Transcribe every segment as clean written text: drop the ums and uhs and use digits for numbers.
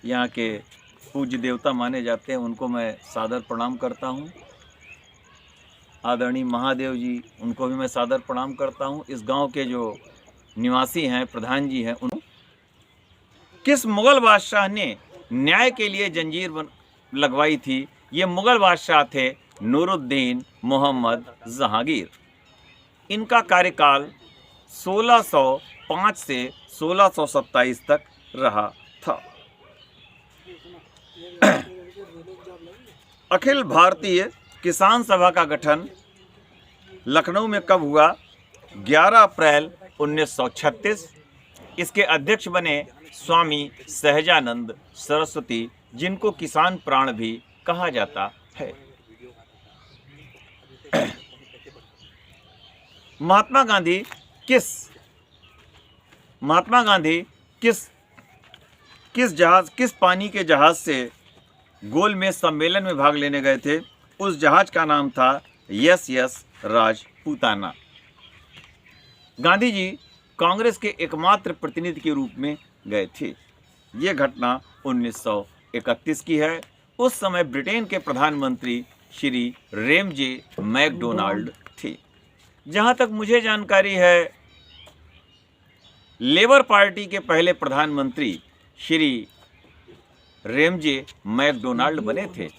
यहाँ के पूज्य देवता माने जाते हैं, उनको मैं सादर प्रणाम करता हूँ। आदरणीय महादेव जी, उनको भी मैं सादर प्रणाम करता हूँ। इस गांव के जो निवासी हैं, प्रधान जी हैं, उन किस मुगल बादशाह ने न्याय के लिए जंजीर लगवाई थी? ये मुगल बादशाह थे नूरुद्दीन मोहम्मद जहांगीर। इनका कार्यकाल 1605 से 1627 तक रहा था। अखिल भारतीय किसान सभा का गठन लखनऊ में कब हुआ? 11 अप्रैल 1936। इसके अध्यक्ष बने स्वामी सहजानंद सरस्वती, जिनको किसान प्राण भी कहा जाता है। महात्मा गांधी किस पानी के जहाज से गोल में सम्मेलन में भाग लेने गए थे? उस जहाज का नाम था SS राजपूताना। गांधी जी कांग्रेस के एकमात्र प्रतिनिधि के रूप में गए थे। ये घटना 1931 की है। उस समय ब्रिटेन के प्रधानमंत्री श्री रेमजे मैकडोनाल्ड थे। जहां तक मुझे जानकारी है, लेबर पार्टी के पहले प्रधानमंत्री श्री रेमजे मैकडोनाल्ड बने थे।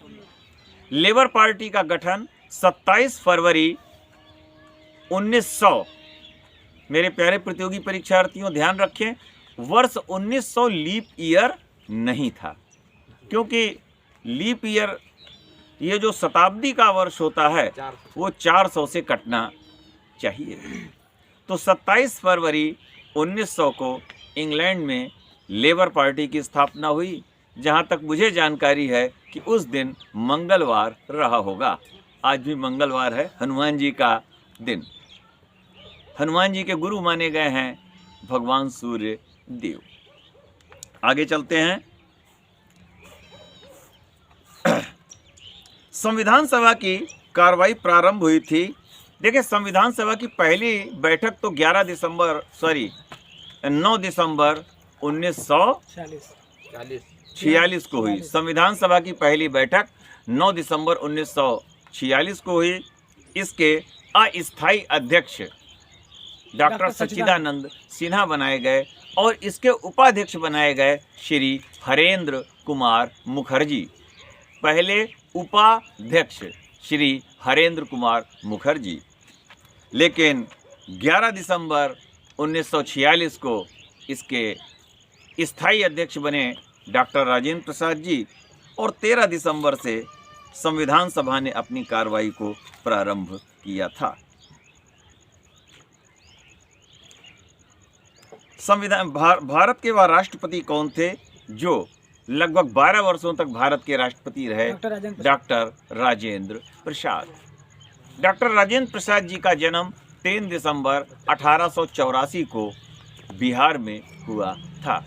लेबर पार्टी का गठन 27 फरवरी 1900, मेरे प्यारे प्रतियोगी परीक्षार्थियों ध्यान रखें, वर्ष 1900 लीप ईयर नहीं था, क्योंकि लीप ईयर ये जो शताब्दी का वर्ष होता है वो 400 से कटना चाहिए। तो 27 फरवरी 1900 को इंग्लैंड में लेबर पार्टी की स्थापना हुई। जहाँ तक मुझे जानकारी है कि उस दिन मंगलवार रहा होगा। आज भी मंगलवार है, हनुमान जी का दिन। हनुमान जी के गुरु माने गए हैं भगवान सूर्य देव। आगे चलते हैं। संविधान सभा की कार्रवाई प्रारंभ हुई थी। देखिए, संविधान सभा की पहली बैठक तो 9 दिसंबर 1946 को हुई। संविधान सभा की पहली बैठक 9 दिसंबर 1946 को हुई। इसके अस्थायी अध्यक्ष डॉक्टर सच्चिदानंद सिन्हा बनाए गए और इसके उपाध्यक्ष बनाए गए श्री हरेंद्र कुमार मुखर्जी। पहले उपाध्यक्ष श्री हरेंद्र कुमार मुखर्जी, लेकिन 11 दिसंबर 1946 को इसके स्थायी अध्यक्ष बने डॉक्टर राजेंद्र प्रसाद जी और 13 दिसंबर से संविधान सभा ने अपनी कार्रवाई को प्रारंभ किया था। संविधान भारत के वह राष्ट्रपति कौन थे जो लगभग 12 वर्षों तक भारत के राष्ट्रपति रहे? डॉक्टर राजेंद्र प्रसाद। डॉक्टर राजेंद्र प्रसाद जी का जन्म 3 दिसंबर 1884 को बिहार में हुआ था।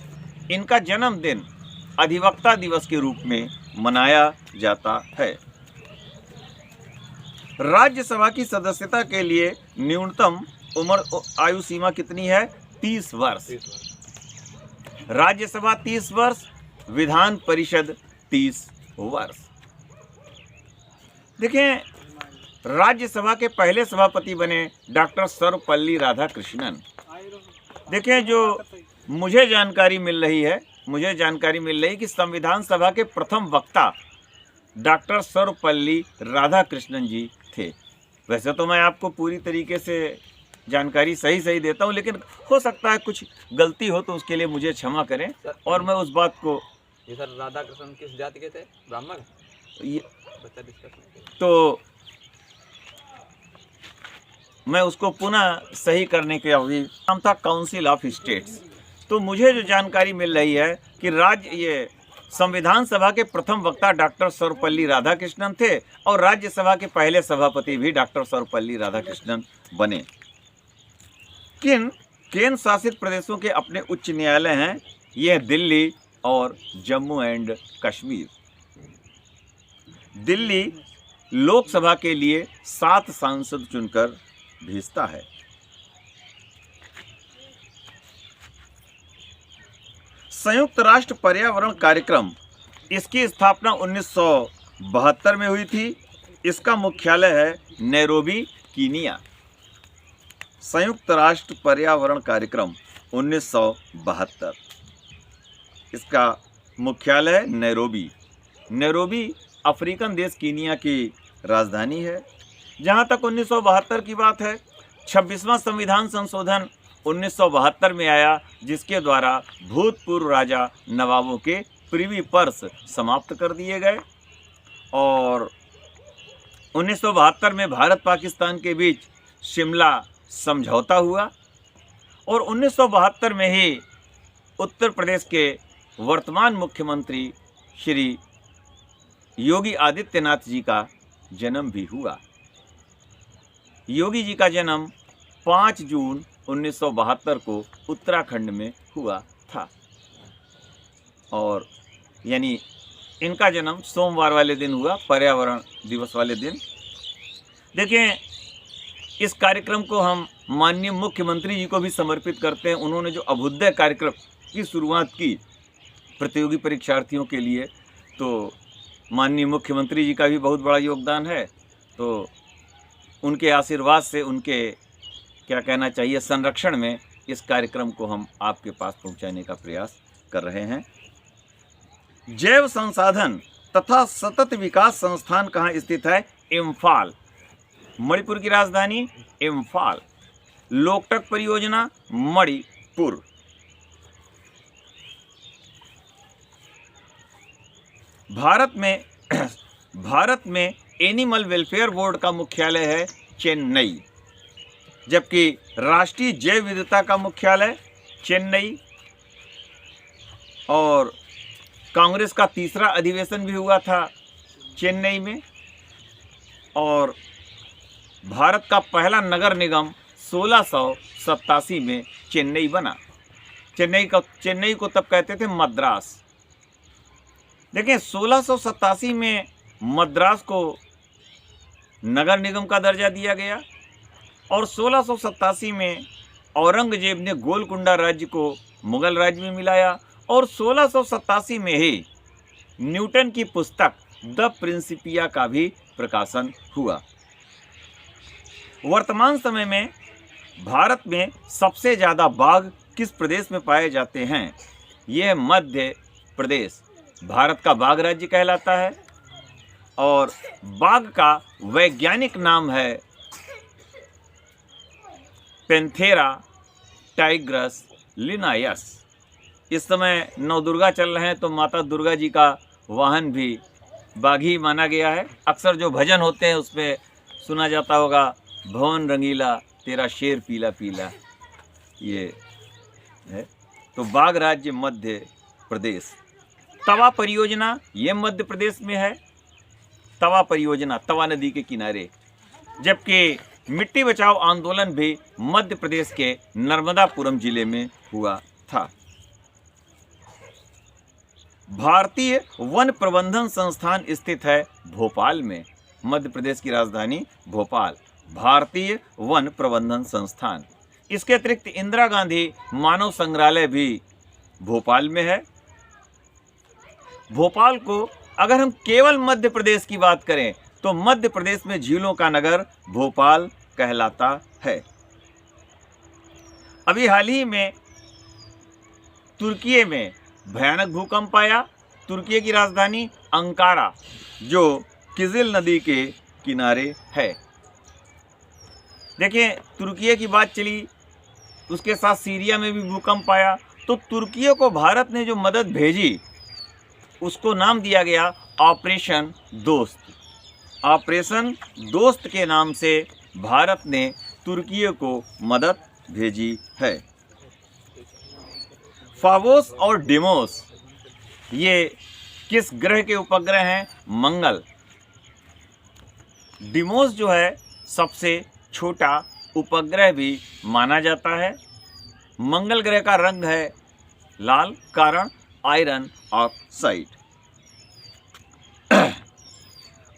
इनका जन्मदिन अधिवक्ता दिवस के रूप में मनाया जाता है। राज्यसभा की सदस्यता के लिए न्यूनतम उम्र आयु सीमा कितनी है? 30 वर्ष। राज्यसभा 30 वर्ष, विधान परिषद 30 वर्ष। देखें, राज्यसभा के पहले सभापति बने डॉक्टर सर्वपल्ली राधाकृष्णन। देखें, जो मुझे जानकारी मिल रही है कि संविधान सभा के प्रथम वक्ता डॉक्टर सर्वपल्ली राधाकृष्णन जी थे। वैसे तो मैं आपको पूरी तरीके से जानकारी सही देता हूं, लेकिन हो सकता है कुछ गलती हो तो उसके लिए मुझे क्षमा करें और मैं उस बात को। ये सर राधाकृष्णन किस जाति के थे? ब्राह्मण? तो मैं उसको पुनः सही करने के अभी नाम था काउंसिल ऑफ स्टेट्स। तो मुझे जो जानकारी मिल रही है कि ये संविधान सभा के प्रथम वक्ता डॉक्टर सर्वपल्ली राधाकृष्णन थे और राज्यसभा के पहले सभापति भी डॉक्टर सर्वपल्ली राधाकृष्णन बने। किन केंद्र शासित प्रदेशों के अपने उच्च न्यायालय हैं? ये दिल्ली और जम्मू एंड कश्मीर। दिल्ली लोकसभा के लिए 7 सांसद चुनकर भेजता है। संयुक्त राष्ट्र पर्यावरण कार्यक्रम, इसकी स्थापना 1972 में हुई थी। इसका मुख्यालय है नैरोबी, कीनिया। संयुक्त राष्ट्र पर्यावरण कार्यक्रम 1972, इसका मुख्यालय है नैरोबी। नैरोबी अफ्रीकन देश कीनिया की राजधानी है। जहाँ तक 1972 की बात है, 26वां संविधान संशोधन 1972 में आया, जिसके द्वारा भूतपूर्व राजा नवाबों के प्रिवी पर्स समाप्त कर दिए गए और 1972 में भारत पाकिस्तान के बीच शिमला समझौता हुआ और 1972 में ही उत्तर प्रदेश के वर्तमान मुख्यमंत्री श्री योगी आदित्यनाथ जी का जन्म भी हुआ। योगी जी का जन्म 5 जून 1972 को उत्तराखंड में हुआ था और यानी इनका जन्म सोमवार वाले दिन हुआ, पर्यावरण दिवस वाले दिन। देखें, इस कार्यक्रम को हम माननीय मुख्यमंत्री जी को भी समर्पित करते हैं। उन्होंने जो अभ्युदय कार्यक्रम की शुरुआत की प्रतियोगी परीक्षार्थियों के लिए, तो माननीय मुख्यमंत्री जी का भी बहुत बड़ा योगदान है। तो उनके आशीर्वाद से, उनके क्या कहना चाहिए, संरक्षण में इस कार्यक्रम को हम आपके पास पहुंचाने का प्रयास कर रहे हैं। जैव संसाधन तथा सतत विकास संस्थान कहाँ स्थित है? इम्फाल, मणिपुर की राजधानी इम्फाल। लोकटक परियोजना मणिपुर। भारत में एनिमल वेलफेयर बोर्ड का मुख्यालय है चेन्नई, जबकि राष्ट्रीय जैव विविधता का मुख्यालय चेन्नई। और कांग्रेस का तीसरा अधिवेशन भी हुआ था चेन्नई में। और भारत का पहला नगर निगम 1687 में चेन्नई बना। चेन्नई को तब कहते थे मद्रास। देखिए, 1687 में मद्रास को नगर निगम का दर्जा दिया गया और 1687 में औरंगजेब ने गोलकुंडा राज्य को मुगल राज्य में मिलाया और 1687 में ही न्यूटन की पुस्तक द प्रिंसिपिया का भी प्रकाशन हुआ। वर्तमान समय में भारत में सबसे ज़्यादा बाघ किस प्रदेश में पाए जाते हैं? यह मध्य प्रदेश भारत का बाघ राज्य कहलाता है और बाघ का वैज्ञानिक नाम है पैंथेरा टाइग्रस लिनायस। इस समय नवदुर्गा चल रहे हैं तो माता दुर्गा जी का वाहन भी बाघ ही माना गया है। अक्सर जो भजन होते हैं उसमें सुना जाता होगा, भवन रंगीला तेरा शेर पीला पीला, ये है। तो बाघ राज्य मध्य प्रदेश। तवा परियोजना ये मध्य प्रदेश में है। तवा परियोजना तवा नदी के किनारे। जबकि मिट्टी बचाओ आंदोलन भी मध्य प्रदेश के नर्मदापुरम जिले में हुआ था। भारतीय वन प्रबंधन संस्थान स्थित है भोपाल में। मध्य प्रदेश की राजधानी भोपाल। भारतीय वन प्रबंधन संस्थान। इसके अतिरिक्त इंदिरा गांधी मानव संग्रहालय भी भोपाल में है। भोपाल को अगर हम केवल मध्य प्रदेश की बात करें तो मध्य प्रदेश में झीलों का नगर भोपाल कहलाता है। अभी हाल ही में तुर्की में भयानक भूकंप आया। तुर्की की राजधानी अंकारा, जो किजिल नदी के किनारे है। देखिए, तुर्की की बात चली, उसके साथ सीरिया में भी भूकंप आया। तो तुर्की को भारत ने जो मदद भेजी उसको नाम दिया गया ऑपरेशन दोस्त। ऑपरेशन दोस्त के नाम से भारत ने तुर्की को मदद भेजी है। फावोस और डिमोस ये किस ग्रह के उपग्रह हैं? मंगल। डिमोस जो है सबसे छोटा उपग्रह भी माना जाता है। मंगल ग्रह का रंग है लाल, कारण आयरन ऑक्साइड।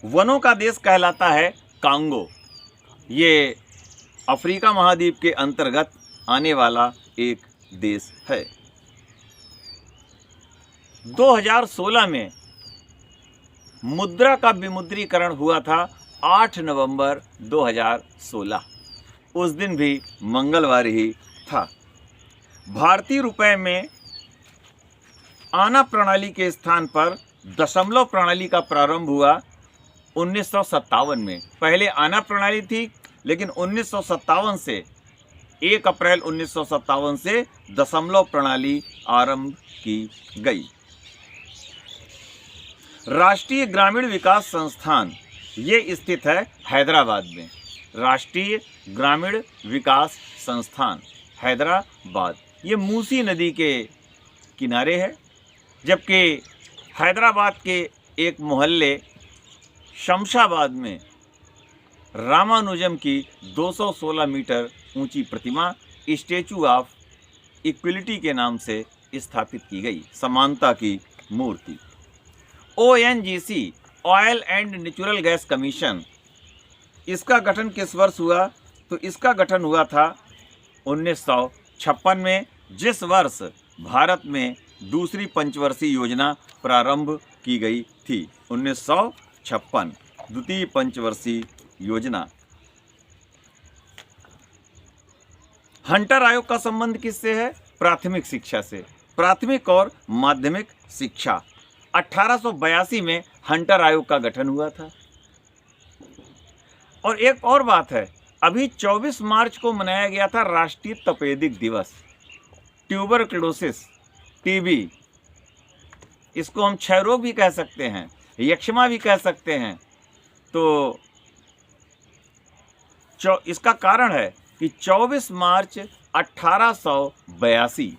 वनों का देश कहलाता है कांगो। ये अफ्रीका महाद्वीप के अंतर्गत आने वाला एक देश है। 2016 में मुद्रा का विमुद्रीकरण हुआ था 8 नवंबर 2016। उस दिन भी मंगलवार ही था। भारतीय रुपए में आना प्रणाली के स्थान पर दशमलव प्रणाली का प्रारंभ हुआ 1957 में। पहले आना प्रणाली थी, लेकिन 1957 से 1 अप्रैल 1957 से दशमलव प्रणाली आरंभ की गई। राष्ट्रीय ग्रामीण विकास संस्थान ये स्थित है हैदराबाद में। राष्ट्रीय ग्रामीण विकास संस्थान हैदराबाद, ये मूसी नदी के किनारे है। जबकि हैदराबाद के एक मोहल्ले शमशाबाद में रामानुजम की 216 मीटर ऊंची प्रतिमा स्टैचू ऑफ इक्विलिटी के नाम से स्थापित की गई, समानता की मूर्ति। ONGC oil and natural gas commission, इसका गठन किस वर्ष हुआ? तो इसका गठन हुआ था 1956 में, जिस वर्ष भारत में दूसरी पंचवर्षीय योजना प्रारंभ की गई थी। 1956 द्वितीय पंचवर्षीय योजना। हंटर आयोग का संबंध किससे है? प्राथमिक शिक्षा से। प्राथमिक और माध्यमिक शिक्षा। 1882 में हंटर आयोग का गठन हुआ था। और एक और बात है, अभी 24 मार्च को मनाया गया था राष्ट्रीय तपेदिक दिवस। ट्यूबरक्लोसिस, टीबी, इसको हम क्षय रोग भी कह सकते हैं, यक्ष्मा भी कह सकते हैं। तो इसका कारण है कि 24 मार्च 1882,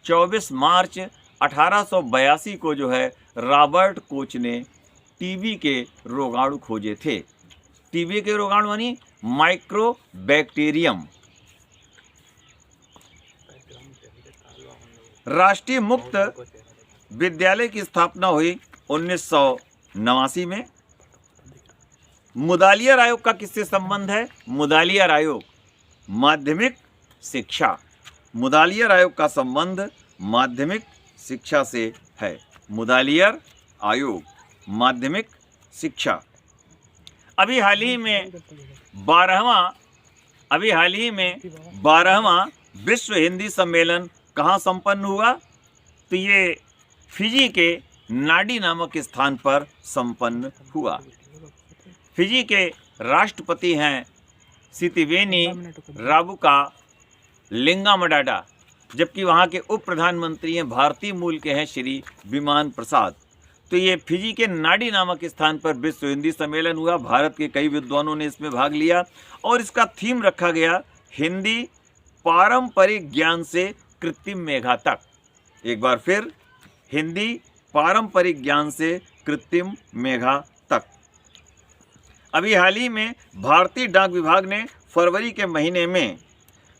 24 मार्च 1882 को जो है रॉबर्ट कोच ने टीबी के रोगाणु खोजे थे। टीबी के रोगाणु यानी माइक्रोबैक्टीरियम। राष्ट्रीय मुक्त विद्यालय की स्थापना हुई 1989 में। मुदालियर आयोग का किससे संबंध है? मुदालियर आयोग माध्यमिक शिक्षा। मुदालियर आयोग का संबंध माध्यमिक शिक्षा से है। मुदालियर आयोग माध्यमिक शिक्षा। अभी हाल ही में 12वां विश्व हिंदी सम्मेलन कहाँ संपन्न हुआ? तो ये फिजी के नाडी नामक स्थान पर संपन्न हुआ। फिजी के राष्ट्रपति हैं सितिवेनी राबुका लिंगामडाडा, जबकि वहाँ के उप प्रधानमंत्री हैं भारतीय मूल के हैं श्री विमान प्रसाद। तो ये फिजी के नाडी नामक स्थान पर विश्व हिंदी सम्मेलन हुआ। भारत के कई विद्वानों ने इसमें भाग लिया और इसका थीम रखा गया हिंदी पारंपरिक ज्ञान से कृत्रिम मेघा तक। एक बार फिर, हिंदी पारंपरिक ज्ञान से कृत्रिम मेघा तक। अभी हाल ही में भारतीय डाक विभाग ने फरवरी के महीने में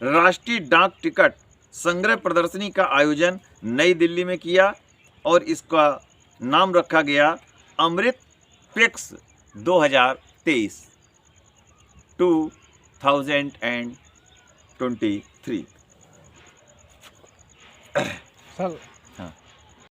राष्ट्रीय डाक टिकट संग्रह प्रदर्शनी का आयोजन नई दिल्ली में किया और इसका नाम रखा गया अमृत पिक्स 2023 2023। सर